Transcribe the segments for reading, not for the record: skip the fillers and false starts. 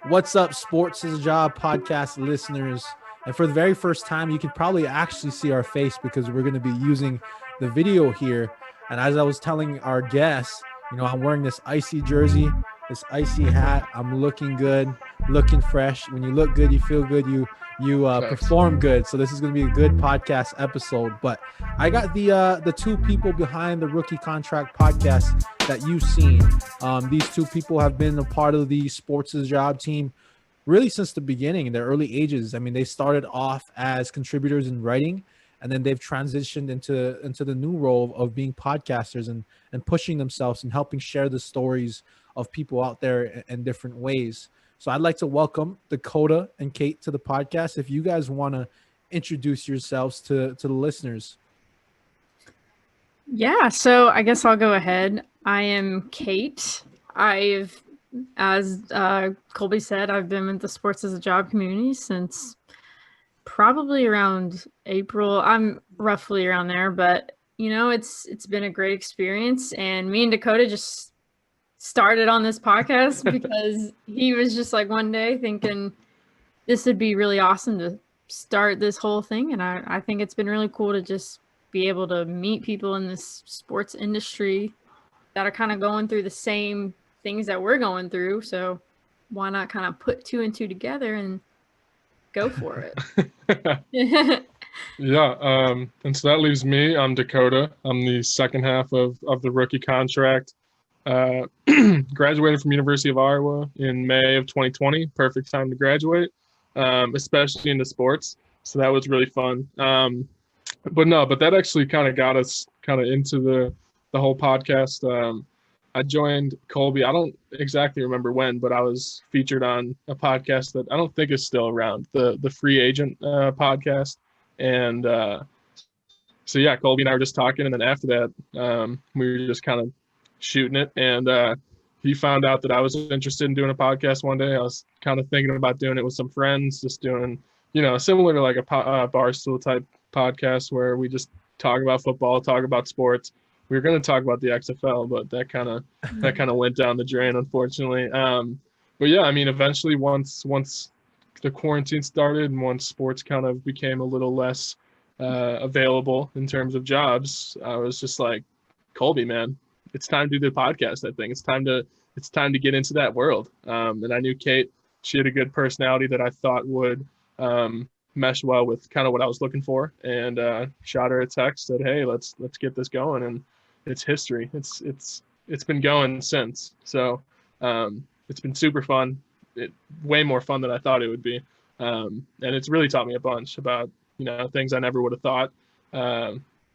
What's up, Sports is a Job podcast listeners? And for the very first time, you can probably actually see our face because we're going to be using the video here. And as I was telling our guests, I'm wearing this icy jersey, this icy hat. I'm looking good, looking fresh. When you look good, you feel good. You perform good. So this is going to be a good podcast episode. But I got the two people behind the Rookie Contract podcast that you've seen. These two people have been a part of the Sports is a Job team really since the beginning, in their early ages. I mean, they started off as contributors in writing, and then they've transitioned into the new role of being podcasters and pushing themselves and helping share the stories of people out there in different ways. So I'd like to welcome Dakota and Kate to the podcast. If you guys want to introduce yourselves to the listeners. Yeah, so I guess I'll go ahead. I am Kate. As Colby said, I've been with the Sports as a Job community since probably around April. I'm roughly around there, but it's been a great experience. And me and Dakota just started on this podcast because he was just like one day thinking this would be really awesome to start this whole thing. And I think it's been really cool to just be able to meet people in this sports industry that are kind of going through the same things that we're going through. So why not kind of put two and two together and go for it? Yeah. And so that leaves me. I'm Dakota. I'm the second half of the rookie contract. Graduated from University of Iowa in May of 2020. Perfect time to graduate, especially into sports. So that was really fun. But that actually kind of got us kind of into the whole podcast. I joined Colby. I don't exactly remember when, but I was featured on a podcast that I don't think is still around, the Free Agent podcast. And so yeah, Colby and I were just talking, and then after that, we were just kind of shooting it. And he found out that I was interested in doing a podcast one day. I was kind of thinking about doing it with some friends, just doing, similar to like a Barstool type podcast where we just talk about football, talk about sports. We were going to talk about the XFL, but that kind of went down the drain, unfortunately. But yeah, I mean, eventually once the quarantine started and once sports kind of became a little less available in terms of jobs, I was just like, Colby, man, it's time to do the podcast. I think it's time to get into that world. And I knew Kate; she had a good personality that I thought would mesh well with kind of what I was looking for, and shot her a text, said, hey, let's get this going, and it's history. It's been going since. So it's been super fun, way more fun than I thought it would be, and it's really taught me a bunch about things I never would have thought.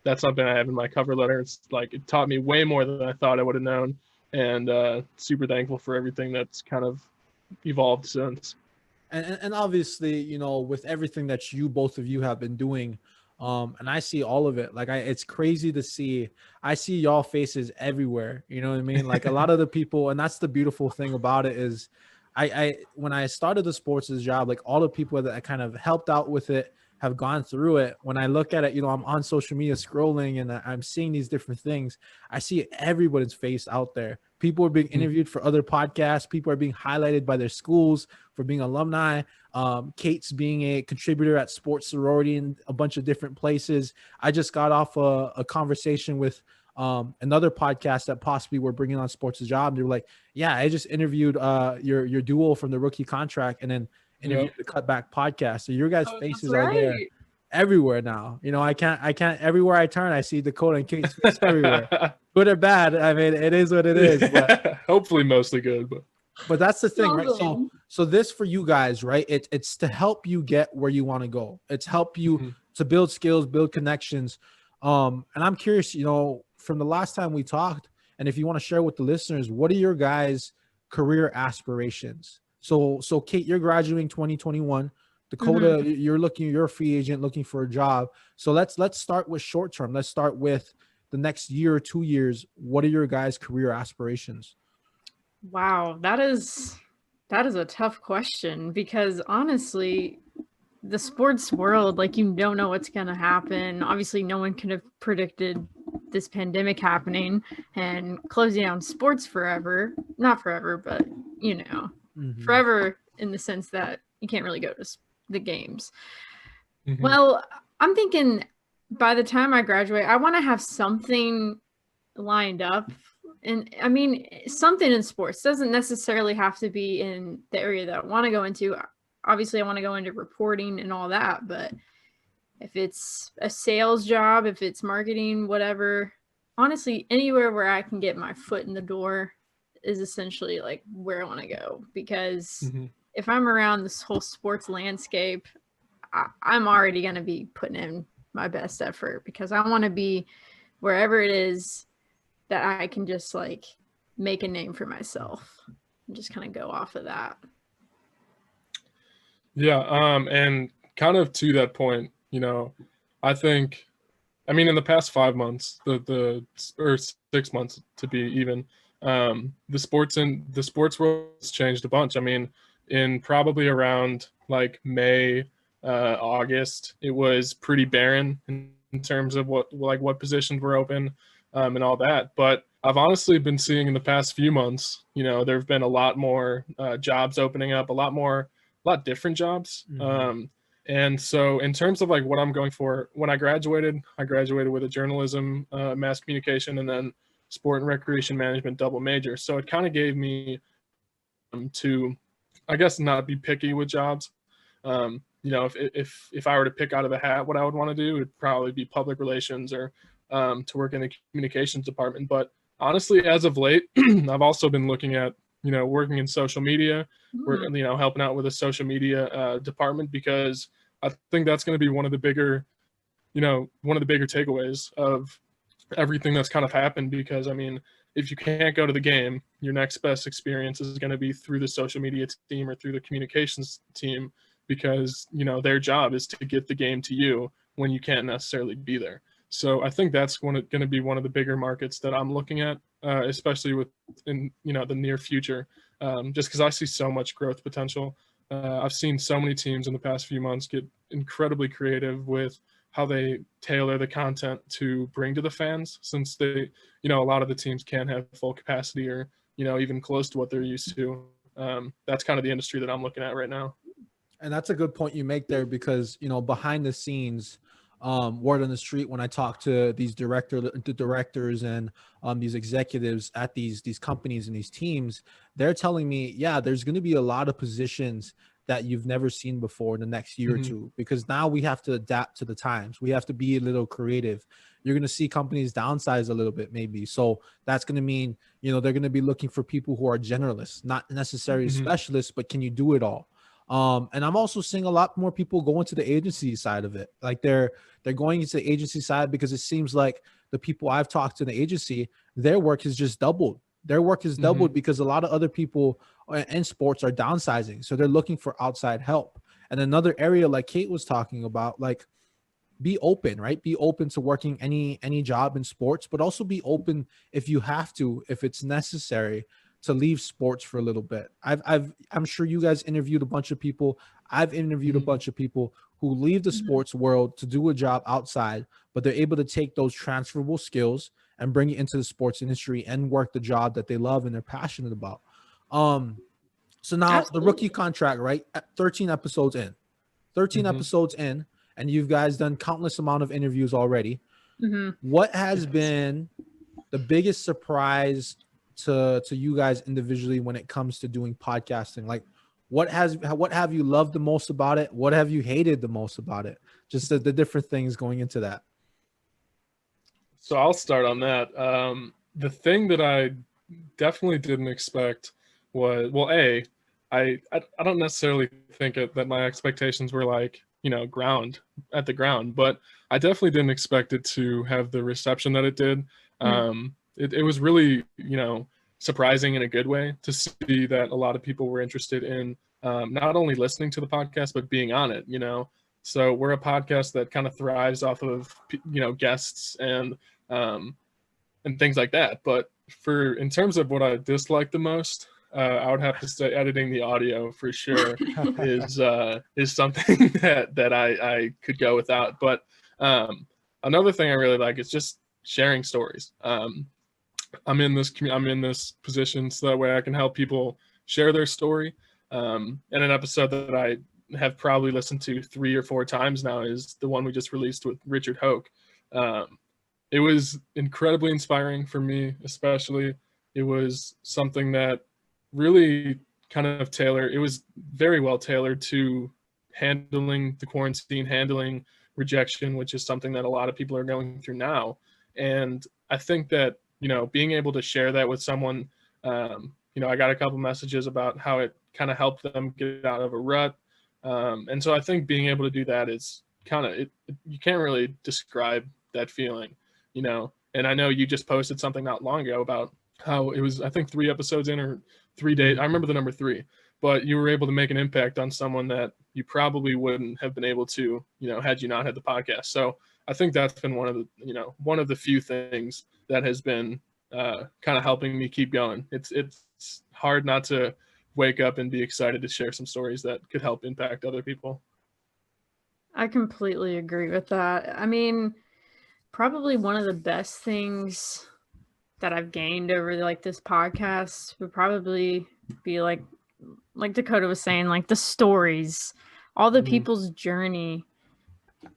That's something I have in my cover letter. It's like it taught me way more than I thought I would have known, and super thankful for everything that's kind of evolved since. And obviously, with everything that both of you have been doing, and I see all of it. Like it's crazy to see. I see y'all faces everywhere. You know what I mean? Like a lot of the people, and that's the beautiful thing about it is, I when I started the Sports Job, like all the people that I kind of helped out with it have gone through it. When I look at it, I'm on social media scrolling and I'm seeing these different things. I see everybody's face out there. People are being interviewed for other podcasts. People are being highlighted by their schools for being alumni. Kate's being a contributor at Sports Sorority in a bunch of different places. I just got off a conversation with another podcast that possibly we're bringing on Sports Job. They were like, yeah, I just interviewed your duo from the Rookie Contract and then interviewed the Cutback podcast. So your guys' faces are there everywhere now. I can't everywhere I turn, I see Dakota and Kate's face everywhere. Good or bad, I mean, it is what it is. But hopefully mostly good, but that's the thing, right? So this for you guys, right? It's to help you get where you want to go. It's help you to build skills, build connections. And I'm curious, from the last time we talked, and if you want to share with the listeners, what are your guys' career aspirations? So Kate, you're graduating 2021. Dakota, you're a free agent looking for a job. So let's start with short term. Let's start with the next year or 2 years. What are your guys' career aspirations? Wow, that is a tough question because honestly, the sports world, like you don't know what's going to happen. Obviously, no one could have predicted this pandemic happening and closing down sports forever. Not forever, but forever in the sense that you can't really go to the games. Mhm. Well, I'm thinking by the time I graduate, I want to have something lined up. And I mean, something in sports doesn't necessarily have to be in the area that I want to go into. Obviously, I want to go into reporting and all that, but if it's a sales job, if it's marketing, whatever, honestly, anywhere where I can get my foot in the door is essentially like where I want to go. Because Mhm. if I'm around this whole sports landscape, I'm already going to be putting in my best effort because I want to be wherever it is that I can just like make a name for myself and just kind of go off of that. Yeah, and kind of to that point, I think, I mean, in the past 5 months, or 6 months to be even, the sports world has changed a bunch. I mean, in probably around like May, August, it was pretty barren in terms of what positions were open, and all that. But I've honestly been seeing in the past few months, there have been a lot more jobs opening up, a lot different jobs. And so in terms of like what I'm going for, when I graduated with a journalism, mass communication, and then sport and recreation management double major. So it kind of gave me to, I guess, not be picky with jobs. If I were to pick out of the hat what I would want to do, it'd probably be public relations or to work in the communications department. But honestly, as of late, I've also been looking at, working in social media, helping out with a social media department, because I think that's going to be one of the bigger takeaways of everything that's kind of happened. Because I mean, if you can't go to the game, your next best experience is going to be through the social media team or through the communications team, because their job is to get the game to you when you can't necessarily be there. So I think that's going to be one of the bigger markets that I'm looking at, especially in the near future, just because I see so much growth potential. I've seen so many teams in the past few months get incredibly creative with how they tailor the content to bring to the fans, since they, a lot of the teams can't have full capacity or, even close to what they're used to. That's kind of the industry that I'm looking at right now. And that's a good point you make there, because behind the scenes, word on the street, when I talk to the directors and these executives at these companies and these teams, they're telling me, yeah, there's going to be a lot of positions that you've never seen before in the next year or two, because now we have to adapt to the times. We have to be a little creative. You're going to see companies downsize a little bit, maybe. So that's going to mean, they're going to be looking for people who are generalists, not necessarily specialists, but can you do it all? And I'm also seeing a lot more people go into the agency side of it. Like they're going into the agency side because it seems like the people I've talked to in the agency, their work has just doubled. Their work is doubled because a lot of other people in sports are downsizing. So they're looking for outside help. And another area, like Kate was talking about, like, be open, right? Be open to working any job in sports, but also be open if you have to, if it's necessary, to leave sports for a little bit. I'm sure you guys interviewed a bunch of people. I've interviewed a bunch of people who leave the sports world to do a job outside, but they're able to take those transferable skills and bring it into the sports industry and work the job that they love and they're passionate about. So now the rookie contract, right? At 13 episodes in, 13 episodes in, and you guys done countless amount of interviews already. What has been the biggest surprise to you guys individually when it comes to doing podcasting? Like, what have you loved the most about it? What have you hated the most about it? Just the different things going into that. So I'll start on that. The thing that I definitely didn't expect was, well, I don't necessarily think that my expectations were like, ground at the ground, but I definitely didn't expect it to have the reception that it did. It was really, surprising in a good way to see that a lot of people were interested in not only listening to the podcast, but being on it, So we're a podcast that kind of thrives off of, guests and things like that. But in terms of what I dislike the most, I would have to say editing the audio for sure is something that I could go without. But another thing I really like is just sharing stories. I'm in this position so that way I can help people share their story. And an episode that I have probably listened to 3 or 4 times now is the one we just released with Richard Hoke. It was incredibly inspiring for me, especially. It was something that really kind of tailored. It was very well tailored to handling the quarantine, handling rejection, which is something that a lot of people are going through now. And I think that, being able to share that with someone, I got a couple messages about how it kind of helped them get out of a rut. And so I think being able to do that is kind of, you can't really describe that feeling, and I know you just posted something not long ago about how it was, I think 3 episodes in or 3 days. I remember the number 3, but you were able to make an impact on someone that you probably wouldn't have been able to, had you not had the podcast. So I think that's been one of the few things that has been kind of helping me keep going. It's hard not to wake up and be excited to share some stories that could help impact other people. I completely agree with that. I mean, probably one of the best things that I've gained over like this podcast would probably be like Dakota was saying, like the stories, all the people's journey,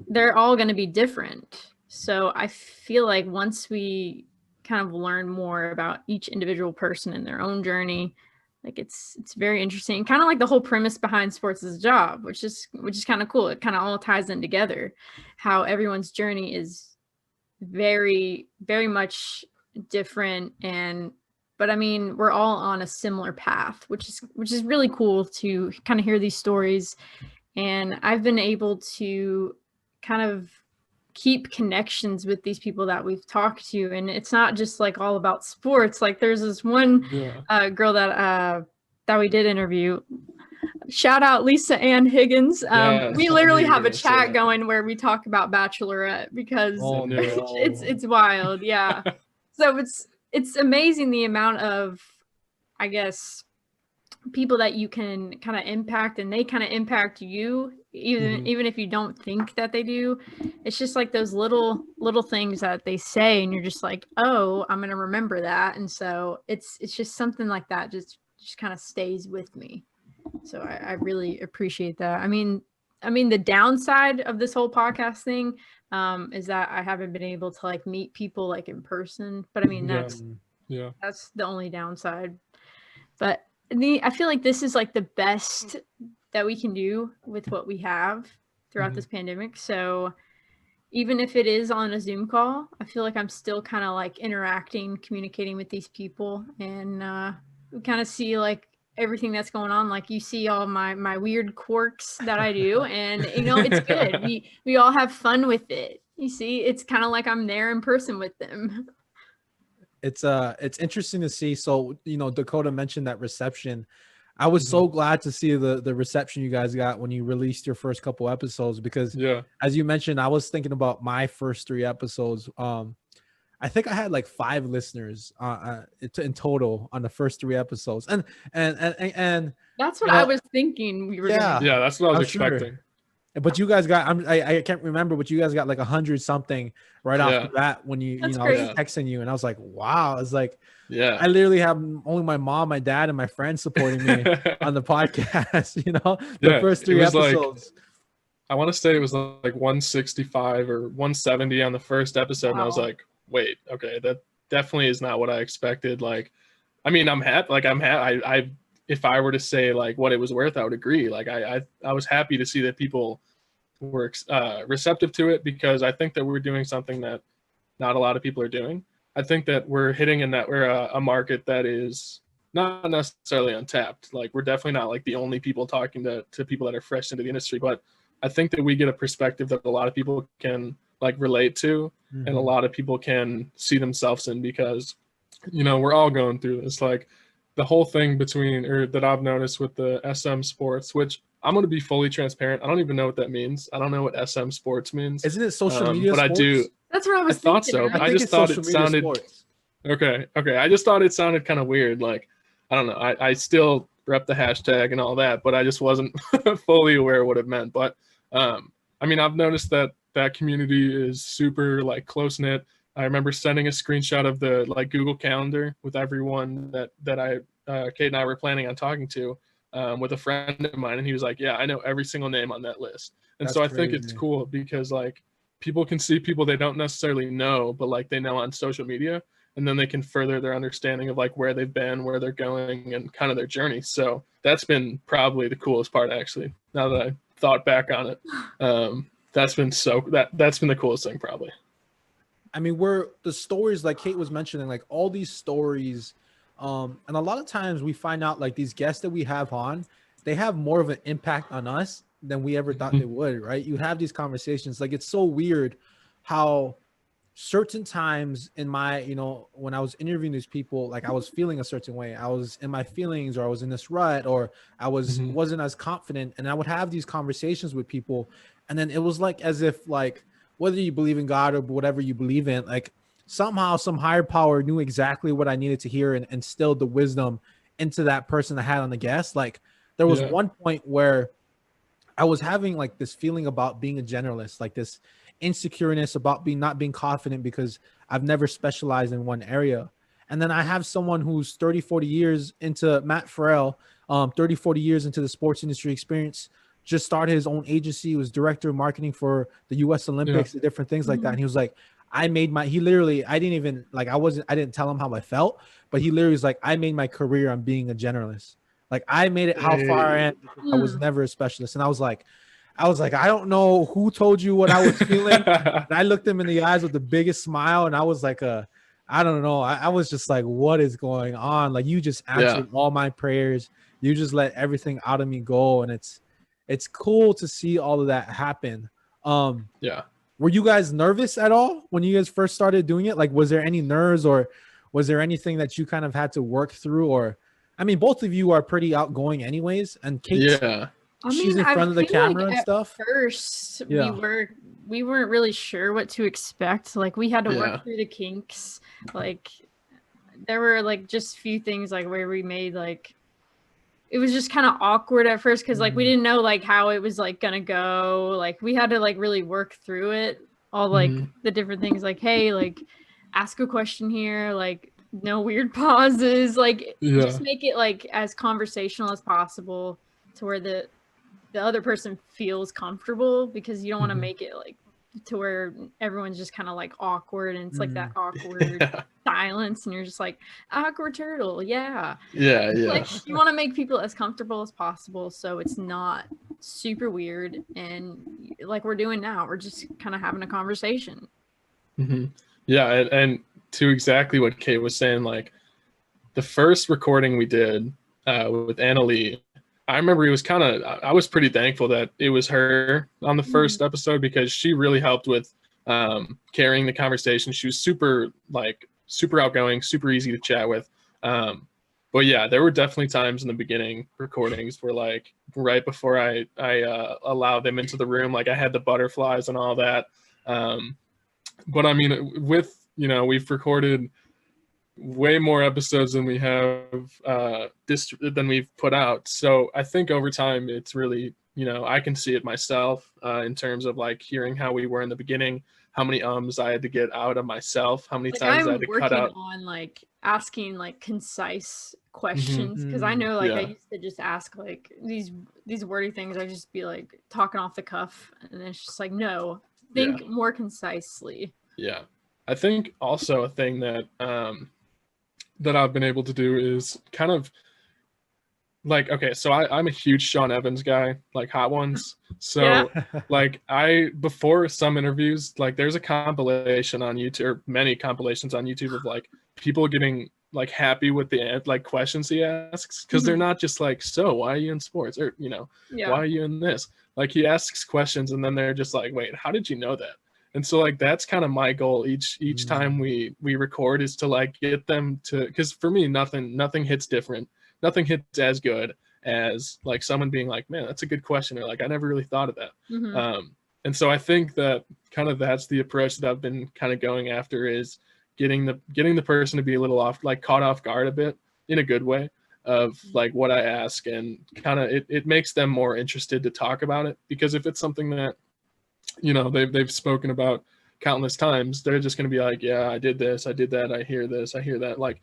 they're all going to be different. So I feel like once we kind of learn more about each individual person and their own journey, like it's very interesting, kind of like the whole premise behind Sports as a Job, which is kind of cool. It kind of all ties in together, how everyone's journey is very, very much different. But I mean, we're all on a similar path, which is really cool to kind of hear these stories. And I've been able to kind of keep connections with these people that we've talked to, and it's not just like all about sports. Like there's this one girl that we did interview. Shout out Lisa Ann Higgins. We literally have a chat going where we talk about Bachelorette because it's wild. Yeah. So it's amazing the amount of, I guess, people that you can kind of impact, and they kind of impact you even if you don't think that they do. It's just like those little things that they say, and you're just like, oh, I'm gonna remember that. And so it's just something like that just kind of stays with me. So I really appreciate that. I mean the downside of this whole podcast thing is that I haven't been able to like meet people like in person, but I mean that's the only downside. But I feel like this is like the best that we can do with what we have throughout this pandemic. So even if it is on a Zoom call, I feel like I'm still kind of like interacting, communicating with these people, and we kind of see like everything that's going on. Like you see all my weird quirks that I do, and it's good. We all have fun with it. You see, it's kind of like I'm there in person with them. It's interesting to see. So, Dakota mentioned that reception. I was so glad to see the reception you guys got when you released your first couple episodes, because as you mentioned, I was thinking about my first 3 episodes. I think I had like 5 listeners in total on the first 3 episodes. And that's what I was thinking we were doing. Yeah, that's what I was expecting. Sure. But you guys got, I can't remember, but you guys got like 100 something right off the bat when I was texting you, and I was like, wow. It's like, I literally have only my mom, my dad, and my friends supporting me on the podcast, the first 3 episodes. Like, I want to say it was like 165 or 170 on the first episode. Wow. And I was like, wait, okay, that definitely is not what I expected. Like, I mean, I'm happy. Like I if I were to say like what it was worth, I would agree. Like I was happy to see that people were receptive to it, because I think that we're doing something that not a lot of people are doing. I think that we're hitting in that we're a market that is not necessarily untapped. Like we're definitely not like the only people talking to people that are fresh into the industry, but I think that we get a perspective that a lot of people can like relate to, and a lot of people can see themselves in, because we're all going through this. Like the whole thing that I've noticed with the SM sports, which I'm going to be fully transparent, I don't even know what that means. I don't know what SM sports means. Isn't it social media but sports? I do. That's what I was thought thinking. so. I just thought it sounded sports. Okay. I just thought it sounded kind of weird. Like, I don't know. I still rep the hashtag and all that, but I just wasn't fully aware of what it meant. But I mean, I've noticed that community is super like close knit. I remember sending a screenshot of the like Google Calendar with everyone that Kate and I were planning on talking to, with a friend of mine, and he was like, yeah, I know every single name on that list. And That's so I think it's crazy. cool because like people can see people they don't necessarily know, but like they know on social media, and then they can further their understanding of like where they've been, where they're going, and kind of their journey. So that's been probably the coolest part, actually, now that I thought back on it. That's been that's been the coolest thing, probably. I mean, we're the stories like Kate was mentioning, like all these stories. And a lot of times we find out like these guests that we have on, they have more of an impact on us than we ever thought they would, right? You have these conversations. Like it's so weird how certain times in my, when I was interviewing these people, like I was feeling a certain way. I was in my feelings, or I was in this rut, or I wasn't as confident. And I would have these conversations with people. And then it was like as if like whether you believe in God or whatever you believe in, like somehow some higher power knew exactly what I needed to hear and instilled the wisdom into that person I had on the guest. Like there was one point where I was having like this feeling about being a generalist, like this insecureness about not being confident because I've never specialized in one area. And then I have someone who's 30, 40 years into Matt Farrell, 30, 40 years into the sports industry experience, just started his own agency. He was director of marketing for the US Olympics and different things like that. And he was like, he literally, I didn't tell him how I felt, but he literally was like, I made my career on being a generalist. Like I made it how far I am. I was never a specialist. And I was like, I don't know who told you what I was feeling. And I looked him in the eyes with the biggest smile. And I was like, I don't know. I was just like, what is going on? Like you just answered all my prayers. You just let everything out of me go. And it's cool to see all of that happen. Were you guys nervous at all when you guys first started doing it? Like, was there any nerves, or was there anything that you kind of had to work through? Or, I mean, both of you are pretty outgoing anyways. And Kate, she's in front of the camera and stuff. First, we weren't really sure what to expect. Like we had to work through the kinks. Like there were like just few things like where we made like it was just kind of awkward at first because like we didn't know like how it was like gonna go. Like we had to like really work through it. All like the different things like, hey, like ask a question here, like no weird pauses, like just make it like as conversational as possible to where the other person feels comfortable, because you don't want to make it like to where everyone's just kind of like awkward and it's like that awkward silence and you're just like awkward turtle. Like you want to make people as comfortable as possible so it's not super weird, and like we're doing now, we're just kind of having a conversation. And to exactly what Kate was saying, like the first recording we did with Anna Lee, I remember I was pretty thankful that it was her on the first episode, because she really helped with carrying the conversation. She was super outgoing, super easy to chat with. But yeah, there were definitely times in the beginning recordings where like right before I allowed them into the room, like I had the butterflies and all that. But I mean, we've recorded way more episodes than we have than we've put out. So I think over time it's really, I can see it myself in terms of like hearing how we were in the beginning, how many I had to get out of myself, how many times I had to cut out. I'm working on like asking like concise questions, because I know like I used to just ask like these wordy things. I just be like talking off the cuff, and it's just like, no, think more concisely. I think also a thing that that I've been able to do is kind of like, okay, so I'm a huge Sean Evans guy, like Hot Ones. So like before some interviews, like there's a compilation on YouTube, or many compilations on YouTube of like people getting like happy with the like questions he asks, because they're not just like, so why are you in sports, or why are you in this? Like he asks questions and then they're just like, wait, how did you know that? And so like that's kind of my goal each time we record, is to like get them to, because for me nothing hits different, nothing hits as good as like someone being like, man, that's a good question, or like I never really thought of that. And so I think that kind of that's the approach that I've been kind of going after, is getting the person to be a little caught off guard a bit, in a good way, of like what I ask, and kind of it makes them more interested to talk about it, because if it's something that they've spoken about countless times, they're just going to be like, yeah, I did this, I did that, I hear this, I hear that. Like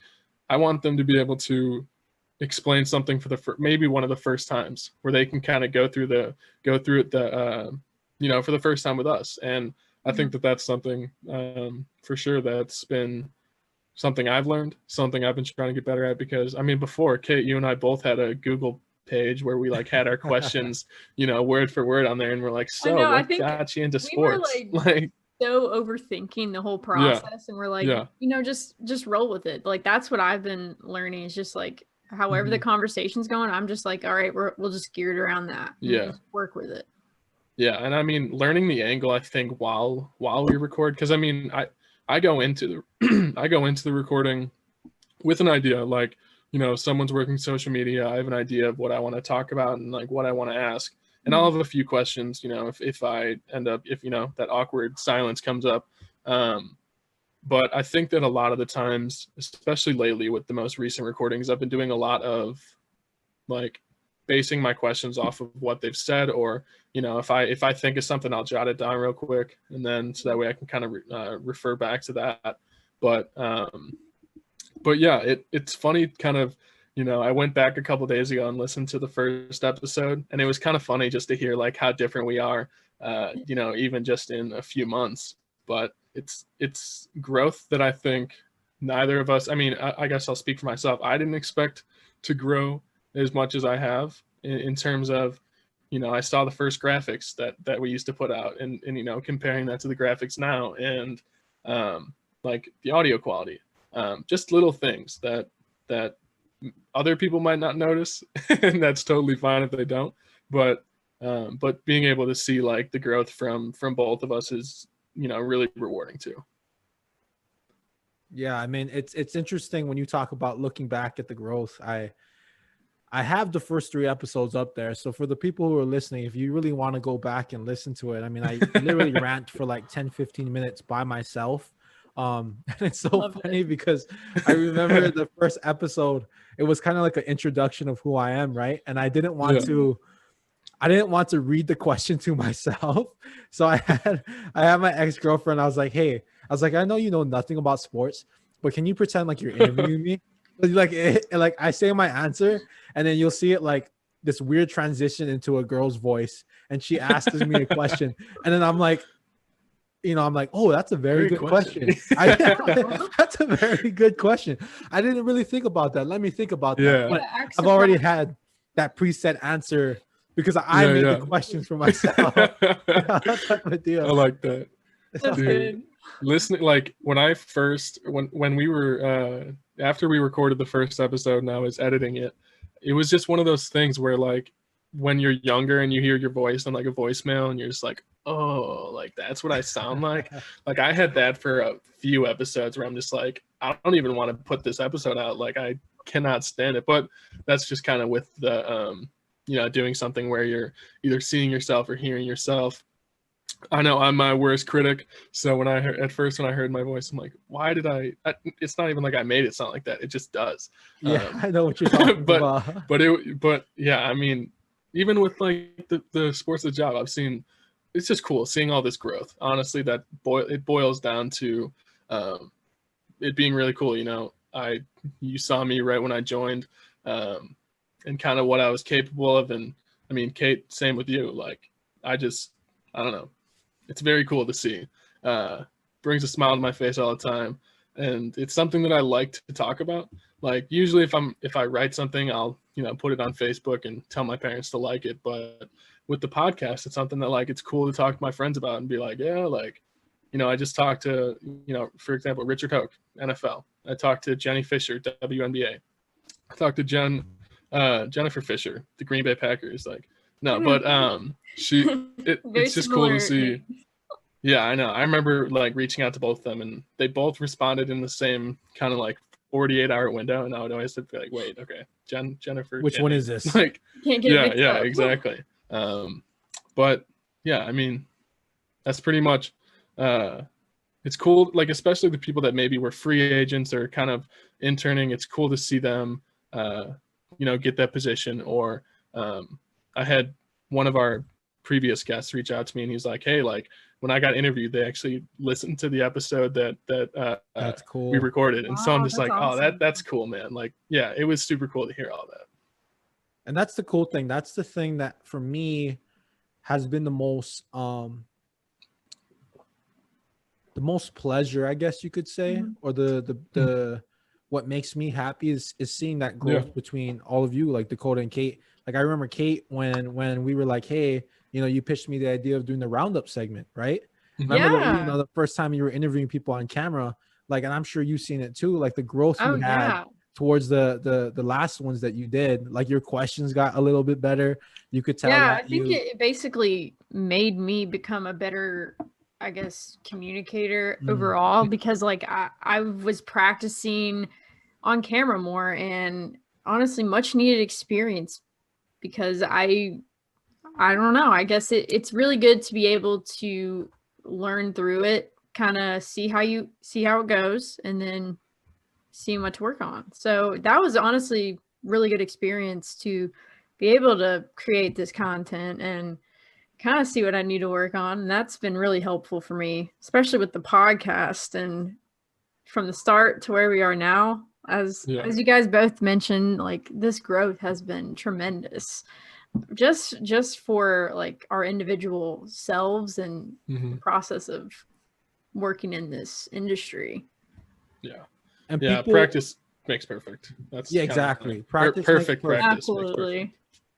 I want them to be able to explain something for maybe one of the first times, where they can kind of go through it for the first time with us. And I think that that's something for sure that's been something I've learned, something I've been trying to get better at, because I mean, before, Kate, you and I both had a Google page where we like had our questions, word for word on there, and we're like, I know, I what think got you into we were sports? like so overthinking the whole process, and we're like, just roll with it. Like, that's what I've been learning, is just like, however the conversation's going, I'm just like, all right, we'll just gear it around that. Just work with it. Yeah, and I mean, learning the angle, I think, while we record, because I mean, I go into the recording with an idea, like, someone's working social media, I have an idea of what I want to talk about and like what I want to ask, and I'll have a few questions, if I end up, if that awkward silence comes up. But I think that a lot of the times, especially lately with the most recent recordings, I've been doing a lot of like basing my questions off of what they've said, or if I think of something, I'll jot it down real quick, and then so that way I can kind of refer back to that. But yeah, it's funny, kind of, I went back a couple days ago and listened to the first episode, and it was kind of funny just to hear like how different we are, even just in a few months. But it's growth that I think neither of us, I mean, I guess I'll speak for myself, I didn't expect to grow as much as I have in terms of, I saw the first graphics that we used to put out, and comparing that to the graphics now, and like the audio quality, just little things that other people might not notice, and that's totally fine if they don't. But being able to see like the growth from both of us is, really rewarding too. Yeah, I mean, it's interesting when you talk about looking back at the growth. I have the first 3 episodes up there. So for the people who are listening, if you really want to go back and listen to it, I mean, I literally rant for like 10-15 minutes by myself. And it's so funny because I remember the first episode, it was kind of like an introduction of who I am, right? And I didn't want to read the question to myself. So I had my ex-girlfriend. I was like, I know you know nothing about sports, but can you pretend like you're interviewing me? Like I say my answer, and then you'll see it like this weird transition into a girl's voice, and she asks me a question, and then I'm like, oh, that's a very good question. That's a very good question. I didn't really think about that. Let me think about that. But I've already had that preset answer because I made the questions for myself. That type of deal. I like that. That's good. Listening, like when we were after we recorded the first episode and I was editing it, it was just one of those things where like when you're younger and you hear your voice on like a voicemail and you're just like, oh, like that's what I sound like. Like I had that for a few episodes where I'm just like, I don't even want to put this episode out. Like I cannot stand it. But that's just kind of with the doing something where you're either seeing yourself or hearing yourself. I know I'm my worst critic. So when I heard my voice, I'm like, why did it's not even like I made it sound like that. It just does. Yeah, I know what you're talking about. But yeah, I mean, even with like the sports of the job, I've seen, it's just cool seeing all this growth. Honestly, it boils down to it being really cool. You saw me right when I joined, and kind of what I was capable of. And I mean, Kate, same with you. Like, I don't know. It's very cool to see. Brings a smile to my face all the time. And it's something that I like to talk about. Like usually if I write something, I'll, put it on Facebook and tell my parents to like it. But with the podcast, it's something that like, it's cool to talk to my friends about and be like, yeah, like, I just talked to, for example, Richard Hoke, NFL. I talked to Jenny Fisher, WNBA. I talked to Jennifer Fisher, the Green Bay Packers. Like, no, but it's just cool to see. Yeah, I know. I remember like reaching out to both of them, and they both responded in the same kind of like 48-hour window, and I would always be like, wait, okay, Jennifer, which one is this? Like, can't get it yeah, exactly. But yeah, I mean, that's pretty much. It's cool, like especially the people that maybe were free agents or kind of interning. It's cool to see them, get that position. Or I had one of our previous guests reach out to me, and he's like, hey, like when I got interviewed, they actually listened to the episode that That's cool. we recorded. And so I'm just like, awesome. oh, that's cool, man. Like, yeah, it was super cool to hear all that. And that's the cool thing. That's the thing that for me has been the most pleasure, I guess you could say, or the what makes me happy is seeing that growth between all of you, like Dakota and Kate. Like I remember Kate when we were like, hey, you know, you pitched me the idea of doing the roundup segment, right? Remember that, you know, the first time you were interviewing people on camera, like, and I'm sure you've seen it too, like the growth you had towards the last ones that you did. Like your questions got a little bit better. You could tell. Yeah, I think it basically made me become a better, I guess, communicator overall, because like I was practicing on camera more, and honestly much needed experience, because I don't know, I guess it's really good to be able to learn through it, kind of see how it goes, and then seeing what to work on. So that was honestly really good experience to be able to create this content and kind of see what I need to work on. And that's been really helpful for me, especially with the podcast, and from the start to where we are now. As you guys both mentioned, like this growth has been tremendous, just for like our individual selves and the process of working in this industry. Yeah. And people, practice makes perfect. That's exactly. Practice perfect practice. Absolutely.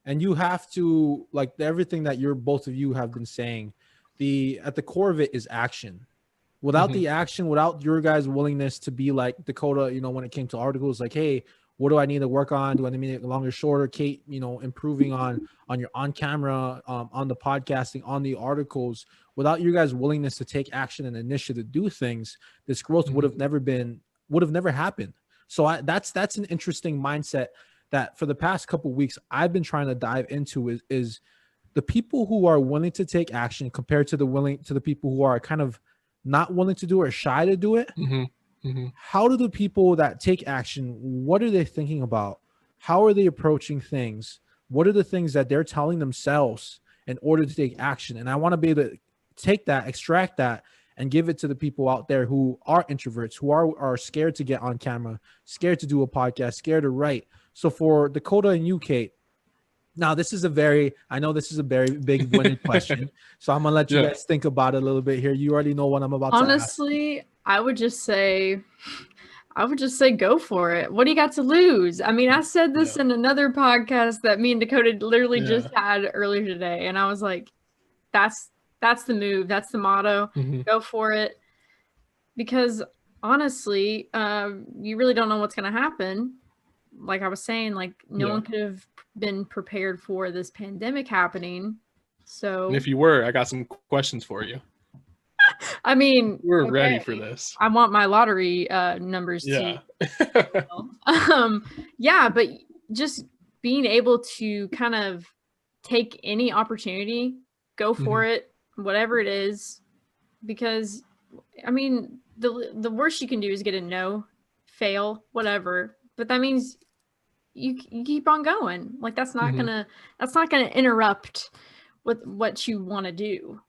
And you have to, like, everything that both of you have been saying, at the core of it is action. Without the action, without your guys' willingness to be like Dakota, you know, when it came to articles, like, hey, what do I need to work on? Do I need it longer, shorter? Kate, you know, improving on your on camera, on the podcasting, on the articles. Without your guys' willingness to take action and initiative to do things, this growth would have never happened. So that's an interesting mindset that for the past couple of weeks I've been trying to dive into is the people who are willing to take action compared to the people who are kind of not willing to do it or shy to do it. How do the people that take action, what are they thinking about? How are they approaching things? What are the things that they're telling themselves in order to take action? And I want to be able to take that, extract that, and give it to the people out there who are introverts, who are scared to get on camera, scared to do a podcast, scared to write. So for Dakota and you, Kate, now I know this is a very big winded question. So I'm going to let you guys think about it a little bit here. You already know what I'm about to ask. Honestly, I would just say go for it. What do you got to lose? I mean, I said this in another podcast that me and Dakota literally just had earlier today. And I was like, that's the move. That's the motto. Go for it. Because honestly, you really don't know what's going to happen. Like I was saying, like no one could have been prepared for this pandemic happening. So and if you were, I got some questions for you. I mean, we're ready for this. I want my lottery numbers too. But just being able to kind of take any opportunity, go for it, whatever it is, because I mean, the worst you can do is get a no, fail, whatever. But that means you keep on going. Like that's not gonna interrupt with what you want to do.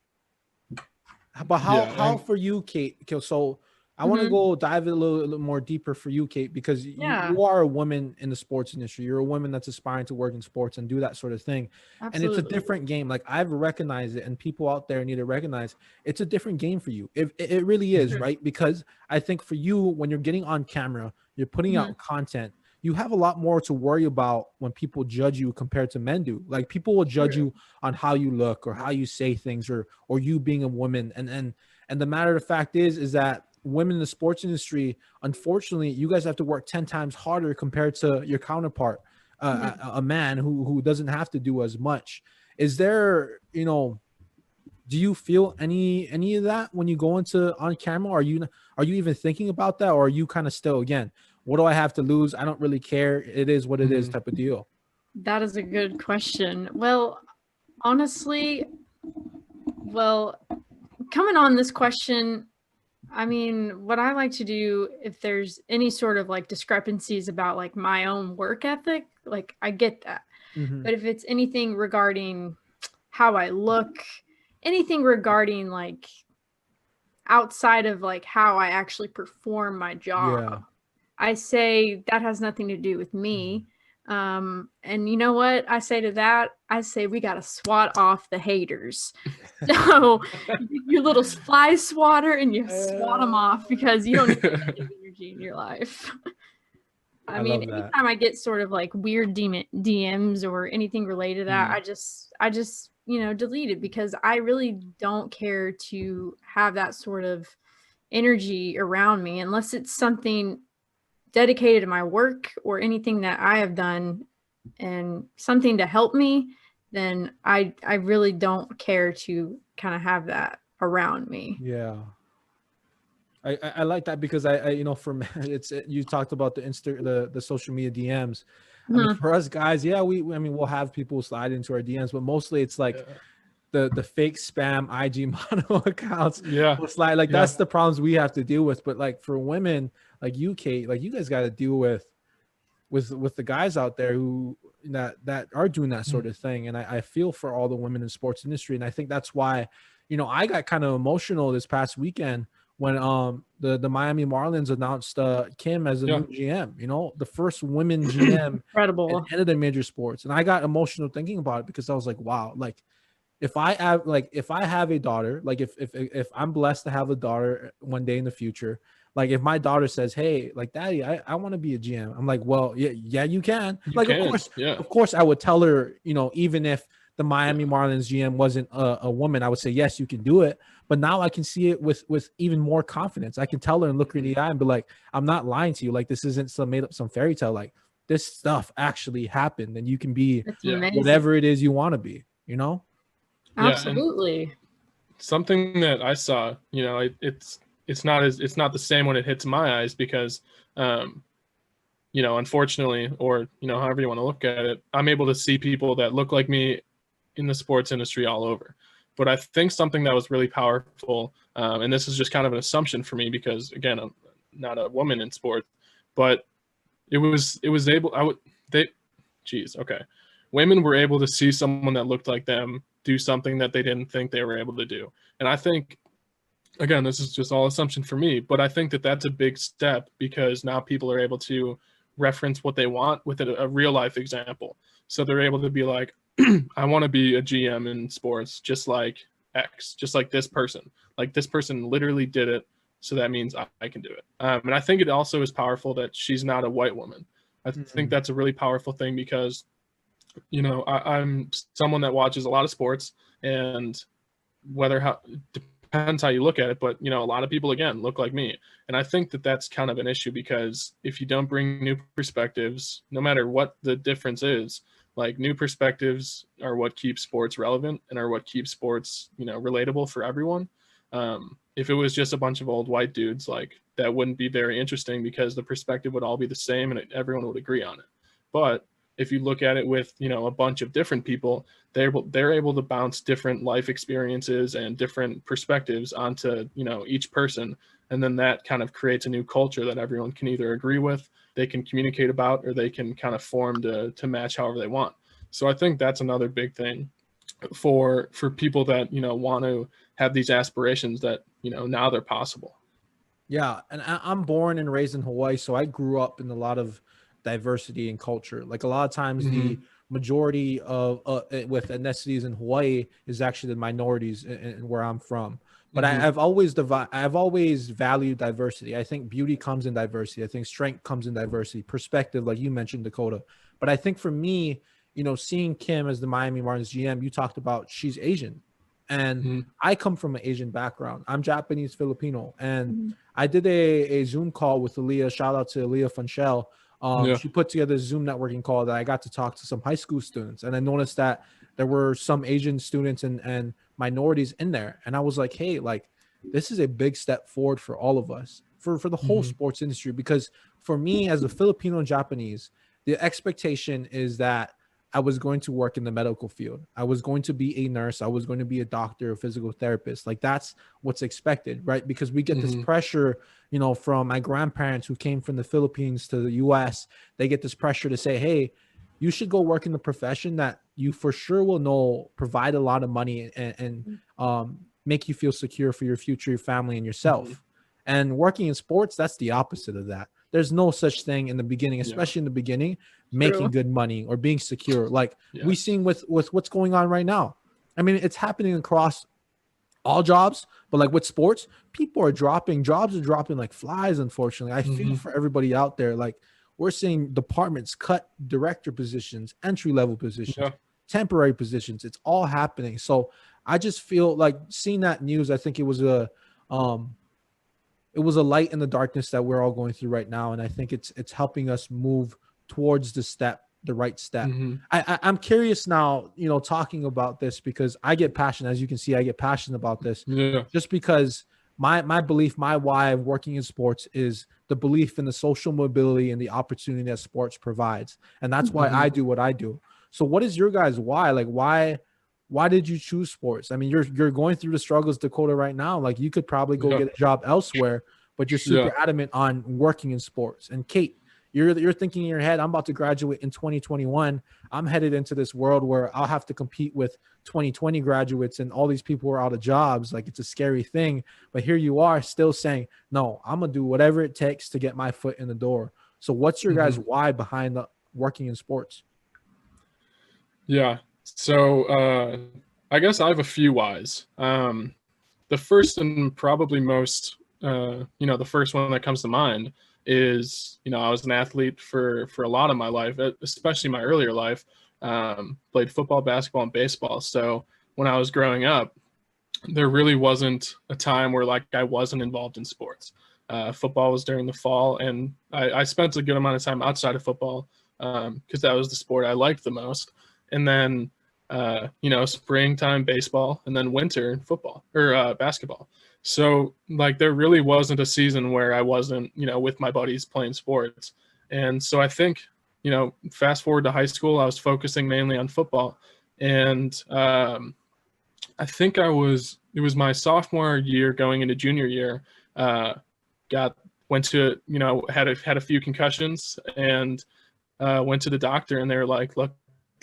But how for you, Kate? So I want to go dive a little more deeper for you, Kate, because you are a woman in the sports industry. You're a woman that's aspiring to work in sports and do that sort of thing. Absolutely. And it's a different game. Like I've recognized it, and people out there need to recognize it's a different game for you. It really is, right? Because I think for you, when you're getting on camera, you're putting out content, you have a lot more to worry about when people judge you compared to men do. Like people will judge you on how you look or how you say things or you being a woman. And the matter of fact is that women in the sports industry, unfortunately, you guys have to work 10 times harder compared to your counterpart, a man who doesn't have to do as much. Is there, you know, do you feel any of that when you go into on camera? Are you even thinking about that, or are you kind of still, again, what do I have to lose? I don't really care. It is what it is type of deal. That is a good question. Well, honestly, coming on this question, I mean, what I like to do, if there's any sort of like discrepancies about like my own work ethic, like I get that. But if it's anything regarding how I look, anything regarding like outside of like how I actually perform my job. Yeah. I say that has nothing to do with me. And you know what I say to that? I say we got to swat off the haters. So your little fly swatter and you swat them off because you don't need negative energy in your life. I mean, love that. anytime I get sort of like weird DMs or anything related to that, I just, you know, delete it because I really don't care to have that sort of energy around me unless it's something dedicated to my work or anything that I have done and something to help me, then I really don't care to kind of have that around me. Yeah. I like that because I you know, for it's you talked about the social media DMs. I mean, for us guys, yeah, I mean, we'll have people slide into our DMs, but mostly it's like the fake spam IG model accounts. Yeah. Will slide. Like that's the problems we have to deal with. But like for women, like you, Kate, like you guys got to deal with the guys out there who that are doing that sort of thing. And I feel for all the women in sports industry, and I think that's why, you know, I got kind of emotional this past weekend when the Miami Marlins announced Kim as a new GM, you know, the first women GM Incredible. in any of the major sports. And I got emotional thinking about it because I was like, wow, like if I have a daughter, like if I'm blessed to have a daughter one day in the future, like if my daughter says, hey, like daddy, I want to be a GM. I'm like, well, yeah, you can. Of course I would tell her, you know, even if the Miami Marlins GM wasn't a woman, I would say, yes, you can do it. But now I can see it with even more confidence. I can tell her and look her in the eye and be like, I'm not lying to you. Like, this isn't some fairy tale. Like, this stuff actually happened, and you can be whatever it is you want to be, you know? Absolutely. Something that I saw, you know, it's not the same when it hits my eyes because, you know, unfortunately, or, you know, however you want to look at it, I'm able to see people that look like me in the sports industry all over. But I think something that was really powerful, and this is just kind of an assumption for me because, again, I'm not a woman in sport, but women were able to see someone that looked like them do something that they didn't think they were able to do. And I think, again, this is just all assumption for me, but I think that that's a big step because now people are able to reference what they want with a real life example. So they're able to be like, I want to be a GM in sports, just like X, just like this person. Like this person literally did it, so that means I can do it. And I think it also is powerful that she's not a white woman. I think that's a really powerful thing because, you know, I'm someone that watches a lot of sports, and depends how you look at it, but, you know, a lot of people, again, look like me. And I think that that's kind of an issue because if you don't bring new perspectives, no matter what the difference is, like new perspectives are what keeps sports relevant and are what keeps sports, you know, relatable for everyone. If it was just a bunch of old white dudes, like that wouldn't be very interesting because the perspective would all be the same and everyone would agree on it. But if you look at it with, you know, a bunch of different people, they're able to bounce different life experiences and different perspectives onto, you know, each person. And then that kind of creates a new culture that everyone can either agree with, they can communicate about, or they can kind of form to match however they want. So I think that's another big thing for people that, you know, want to have these aspirations that, you know, now they're possible. Yeah. And I'm born and raised in Hawaii, so I grew up in a lot of diversity and culture. Like a lot of times the majority of with ethnicities in Hawaii is actually the minorities in where I'm from. But I've always valued diversity. I think beauty comes in diversity. I think strength comes in diversity, perspective, like you mentioned, Dakota. But I think for me, you know, seeing Kim as the Miami Marlins GM, you talked about she's Asian. And I come from an Asian background. I'm Japanese Filipino. And I did a Zoom call with Aaliyah. Shout out to Aaliyah Funchel. She put together a Zoom networking call that I got to talk to some high school students. And I noticed that there were some Asian students and minorities in there. And I was like, hey, like, this is a big step forward for all of us, for the whole sports industry. Because for me, as a Filipino and Japanese, the expectation is that I was going to work in the medical field. I was going to be a nurse. I was going to be a doctor, a physical therapist. Like that's what's expected, right? Because we get this pressure, you know, from my grandparents who came from the Philippines to the US. They get this pressure to say, hey, you should go work in the profession that you for sure will know provide a lot of money and make you feel secure for your future, your family, and yourself. And working in sports, that's the opposite of that. There's no such thing in the beginning, especially in the beginning, making good money or being secure. Like we seeing with what's going on right now. I mean, it's happening across all jobs, but like with sports, jobs are dropping like flies, unfortunately. I feel for everybody out there. Like we're seeing departments cut director positions, entry-level positions, temporary positions. It's all happening. So I just feel like seeing that news, I think it was a light in the darkness that we're all going through right now. And I think it's helping us move towards the right step. I'm curious now, talking about this, because I get passionate. As you can see, I get passionate about this just because my belief, my why of working in sports is the belief in the social mobility and the opportunity that sports provides. And that's why I do what I do. So what is your guys' why? Like, why did you choose sports? I mean, you're going through the struggles, Dakota, right now. Like you could probably go get a job elsewhere, but you're super adamant on working in sports. And Kate, you're thinking in your head, I'm about to graduate in 2021. I'm headed into this world where I'll have to compete with 2020 graduates and all these people are out of jobs. Like it's a scary thing, but here you are still saying, no, I'm going to do whatever it takes to get my foot in the door. So what's your guys' why behind working in sports? Yeah. So I guess I have a few whys. The first and probably most, the first one that comes to mind is, I was an athlete for a lot of my life, especially my earlier life, played football, basketball, and baseball. So when I was growing up, there really wasn't a time where like I wasn't involved in sports. Football was during the fall, and I spent a good amount of time outside of football because that was the sport I liked the most. And then, springtime baseball, and then winter football or basketball. So like there really wasn't a season where I wasn't, with my buddies playing sports. And so I think, fast forward to high school, I was focusing mainly on football. And I think it was my sophomore year going into junior year, went to, had a few concussions and went to the doctor, and they were like, look,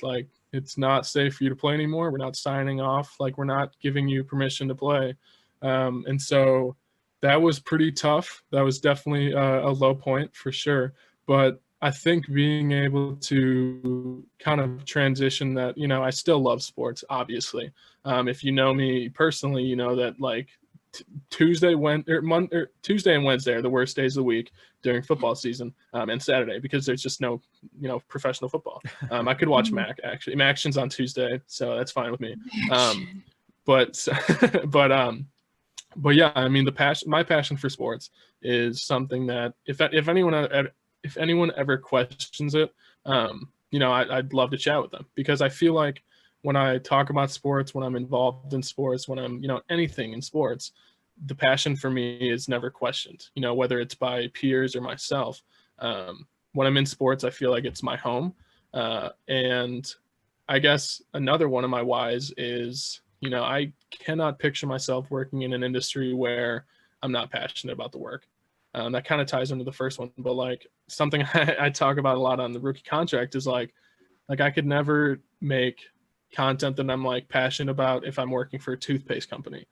like it's not safe for you to play anymore. We're not signing off. Like we're not giving you permission to play. And so that was pretty tough. That was definitely a low point for sure. But I think being able to kind of transition that, I still love sports, obviously. If you know me personally, you know that like Tuesday and Wednesday are the worst days of the week during football season, and Saturday, because there's just no, professional football. I could watch Mac actually. Maction's on Tuesday, so that's fine with me. But yeah, I mean, my passion for sports is something that if anyone ever questions it, I'd love to chat with them, because I feel like when I talk about sports, when I'm involved in sports, when I'm, anything in sports, the passion for me is never questioned, whether it's by peers or myself. When I'm in sports, I feel like it's my home. And I guess another one of my whys is, I cannot picture myself working in an industry where I'm not passionate about the work. That kind of ties into the first one, but like something I talk about a lot on the rookie contract is like I could never make content that I'm like passionate about if I'm working for a toothpaste company.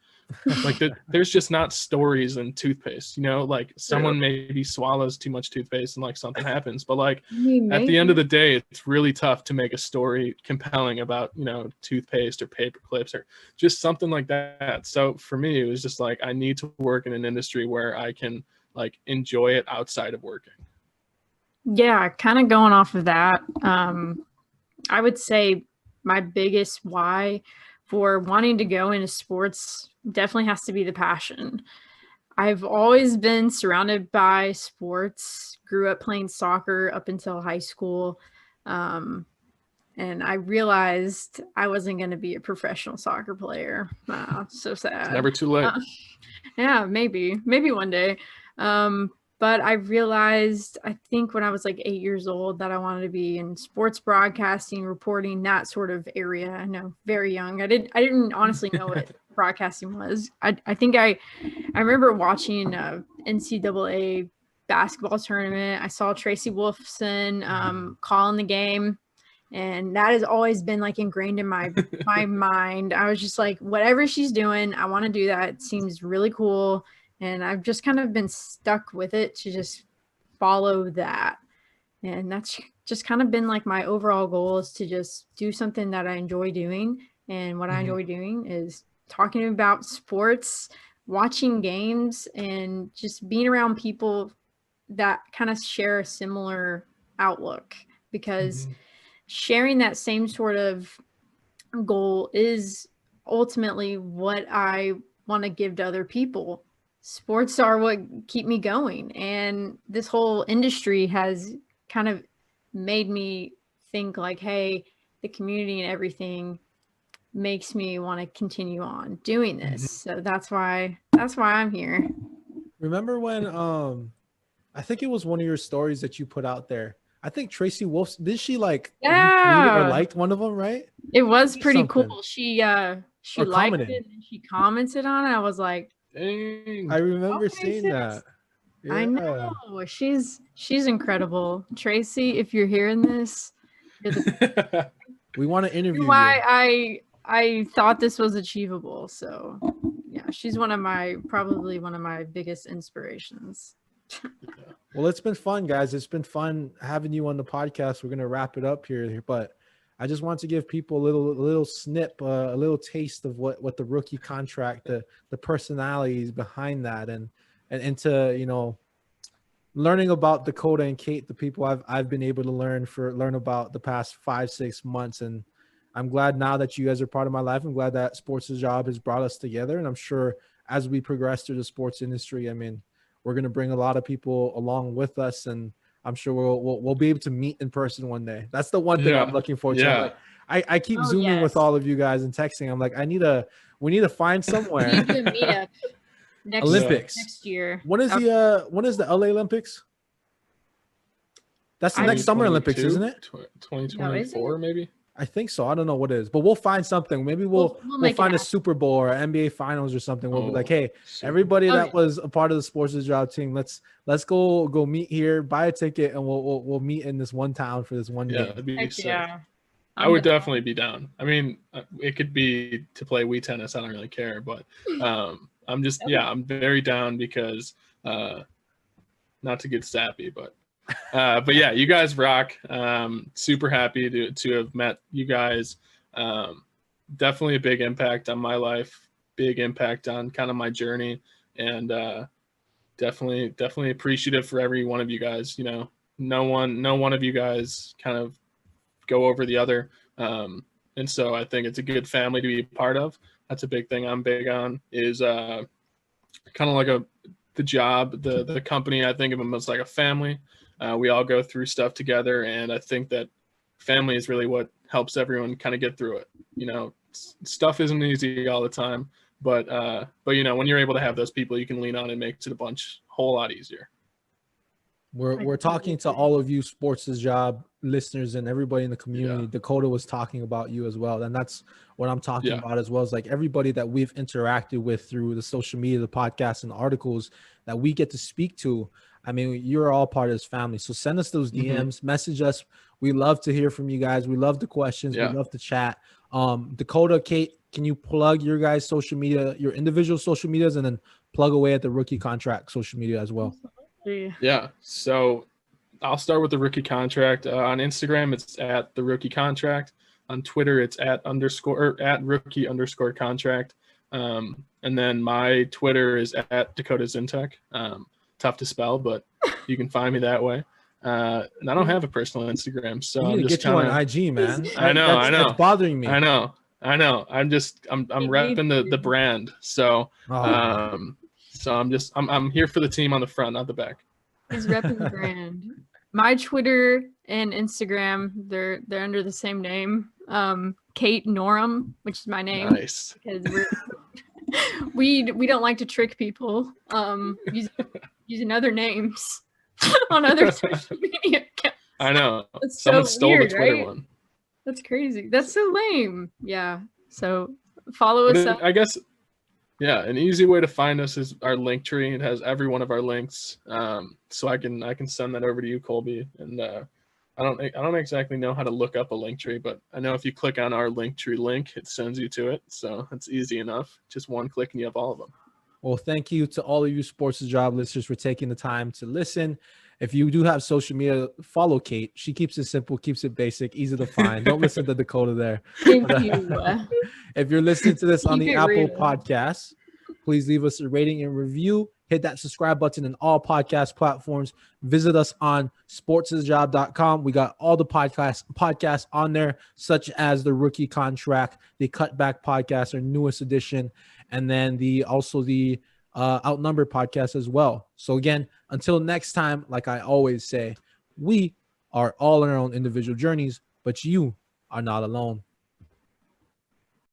Like there's just not stories in toothpaste, like someone maybe swallows too much toothpaste and like something happens, but like at the end of the day, it's really tough to make a story compelling about, toothpaste or paper clips or just something like that. So for me, it was just like, I need to work in an industry where I can like enjoy it outside of working. Yeah, kind of going off of that. I would say my biggest why for wanting to go into sports definitely has to be the passion. I've always been surrounded by sports, grew up playing soccer up until high school. And I realized I wasn't going to be a professional soccer player. So sad. It's never too late. Yeah, maybe one day. But I realized, I think when I was like 8 years old, that I wanted to be in sports broadcasting, reporting, that sort of area. I know, very young. I didn't honestly know what broadcasting was. I think I remember watching NCAA basketball tournament. I saw Tracy Wolfson calling the game, And that has always been like ingrained in my mind. I was just like, whatever she's doing, I want to do that. It seems really cool. And I've just kind of been stuck with it to just follow that. And that's just kind of been like my overall goal, is to just do something that I enjoy doing. And what I enjoy doing is talking about sports, watching games, and just being around people that kind of share a similar outlook, because sharing that same sort of goal is ultimately what I want to give to other people. Sports are what keep me going, and this whole industry has kind of made me think like, hey, the community and everything makes me want to continue on doing this. So that's why I'm here. Remember when I think it was one of your stories that you put out there. I think Tracy Wolf, did she like retweet or liked one of them, right? It was pretty Something. cool. She liked commented. it and she commented on it. I was like, Dang. I remember okay, seeing sis. that. Yeah. I know. She's incredible. Tracy, if you're hearing this, you're the We want to interview you. why I thought this was achievable. So yeah, she's probably one of my biggest inspirations. Well, it's been fun, guys. It's been fun having you on the podcast. We're gonna wrap it up here, but I just want to give people a little snip, a little taste of what the rookie contract, the personalities behind that, and to, you know, learning about Dakota and Kate, the people I've been able to learn about the past 5-6 months. And I'm glad now that you guys are part of my life. I'm glad that Sports' Job has brought us together, and I'm sure as we progress through the sports industry, I mean, we're going to bring a lot of people along with us, and I'm sure we'll be able to meet in person one day. That's the one thing I'm looking forward to. Like, I keep zooming with all of you guys and texting. I'm like, we need to find somewhere. We need to meet up Olympics next year. When is the LA Olympics? That's the next Summer Olympics, isn't it? 2024, maybe. I think so. I don't know what it is, but we'll find something. Maybe we'll find a Super Bowl or NBA Finals or something. We'll be like, hey, everybody that was a part of the Sports' Job team, let's go meet here, buy a ticket, and we'll meet in this one town for this one game. That'd be sick. I would definitely be down. I mean, it could be to play Wii tennis. I don't really care, but I'm very down because not to get sappy, but yeah, you guys rock. Super happy to have met you guys. Definitely a big impact on my life, big impact on kind of my journey, and definitely appreciative for every one of you guys. You know, no one of you guys kind of go over the other, and so I think it's a good family to be a part of. That's a big thing I'm big on, is kind of like the job, the company. I think of them as like a family. We all go through stuff together, and I think that family is really what helps everyone kind of get through it. You know, stuff isn't easy all the time, but you know, when you're able to have those people you can lean on, it makes it a whole lot easier. We're talking to all of you Sports' Job listeners and everybody in the community. Yeah. Dakota was talking about you as well, and that's what I'm talking about as well. Is like everybody that we've interacted with through the social media, the podcasts, and the articles that we get to speak to. I mean, you're all part of this family. So send us those DMs, message us. We love to hear from you guys. We love the questions. We love to chat. Dakota, Kate, can you plug your guys' social media, your individual social medias, and then plug away at the rookie contract social media as well? Yeah. So I'll start with the rookie contract. On Instagram, it's at the rookie contract. On Twitter, it's at rookie_contract. And then my Twitter is at Dakota Zientek. Tough to spell, but you can find me that way. And I don't have a personal Instagram, so I'm just get you on IG, man. I know. It's bothering me. I know. I'm repping the brand. So so I'm here for the team on the front, not the back. He's repping the brand. My Twitter and Instagram, they're under the same name. Kate Norum, which is my name. Nice. Because we don't like to trick people. Using other names on other social media accounts. I know. That's Someone so stole weird, the Twitter right? one. That's crazy. That's so lame. Yeah. So follow us up. I guess, yeah, an easy way to find us is our link tree. It has every one of our links. So I can send that over to you, Colby, and I don't exactly know how to look up a link tree, but I know if you click on our link tree link, it sends you to it. So it's easy enough. Just one click and you have all of them. Well, thank you to all of you Sports the Job listeners for taking the time to listen. If you do have social media, follow Kate. She keeps it simple, keeps it basic, easy to find. Don't listen to Dakota there. Thank But, you. if you're listening to this on Keep the it Apple real. Podcasts, please leave us a rating and review. Hit that subscribe button in all podcast platforms. Visit us on sportsthejob.com. We got all the podcasts on there, such as the Rookie Contract, the Cutback Podcast, our newest edition, and then the Outnumbered podcast as well. So again, until next time, like I always say, we are all on our own individual journeys, but you are not alone.